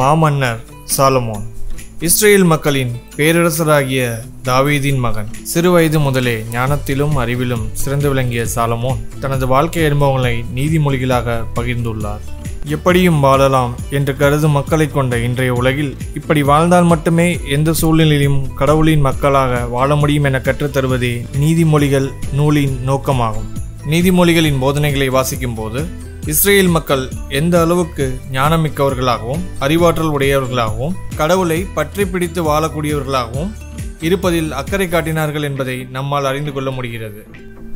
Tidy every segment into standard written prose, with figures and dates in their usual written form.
மாமன்னர் Solomon Israel மக்களின் பேரரசராகிய தாவீதின் மகன். சிறுவயது முதலே ஞானத்திலும் அறிவிலும் சிறந்து விளங்கிய சாலமோன் தனது வாழ்க்கை அனுபவங்களை நீதிமொழிகளாக பகிர்ந்துள்ளார். எப்படியும் வாழலாம் என்று கருதும் மக்களை கொண்ட இன்றைய உலகில் இப்படி வாழ்ந்தால் மட்டுமே எந்த சூழ்நிலையிலும் கடவுளின் மக்களாக வாழ முடியும் என கற்றுத்தருவதே நீதிமொழிகள் நூலின் நோக்கமாகும். நீதிமொழிகளின் போதனைகளை வாசிக்கும் போது இஸ்ரேல் மக்கள் எந்த அளவுக்கு ஞானமிக்கவர்களாகவும் அறிவாற்றல் உடையவர்களாகவும் கடவுளை பற்றி பிடித்து வாழக்கூடியவர்களாகவும் இருப்பதில் அக்கறை காட்டினார்கள் என்பதை நம்மால் அறிந்து கொள்ள முடிகிறது.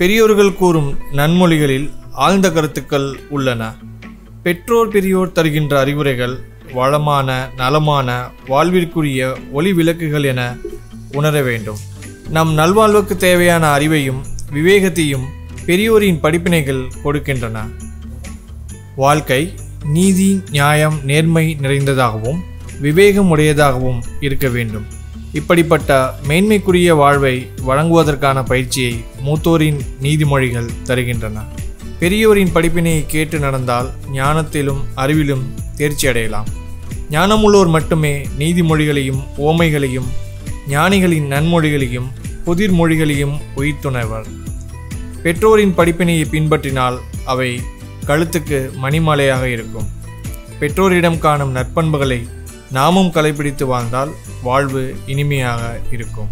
பெரியோர்கள் கூறும் நன்மொழிகளில் ஆழ்ந்த கருத்துக்கள் உள்ளன. பெற்றோர் பெரியோர் தருகின்ற அறிவுரைகள் வளமான நலமான வாழ்விற்குரிய ஒளி விளக்குகள் என உணர வேண்டும். நம் நல்வாழ்வுக்கு தேவையான அறிவையும் விவேகத்தையும் பெரியோரின் படிப்பினைகள் கொடுக்கின்றன. வாழ்க்கை நீதி நியாயம் நேர்மை நிறைந்ததாகவும் விவேகம் உடையதாகவும் இருக்க வேண்டும். இப்படிப்பட்ட மேன்மைக்குரிய வாழ்வை வழங்குவதற்கான பயிற்சியை மூத்தோரின் நீதிமொழிகள் தருகின்றன. பெரியோரின் படிப்பினையை கேட்டு நடந்தால் ஞானத்திலும் அறிவிலும் தேர்ச்சி அடையலாம். ஞானமுள்ளோர் மட்டுமே நீதிமொழிகளையும் ஓமைகளையும் ஞானிகளின் நன்மொழிகளையும் புதிர் மொழிகளையும் உயிர்த்துணர்வர். பெற்றோரின் படிப்பினையை பின்பற்றினால் அவை கழுத்துக்கு மணிமாலையாக இருக்கும். பெற்றோரிடம் காணும் நற்பண்புகளை நாமும் கடைபிடித்து வாழ்ந்தால் வாழ்வு இனிமையாக இருக்கும்.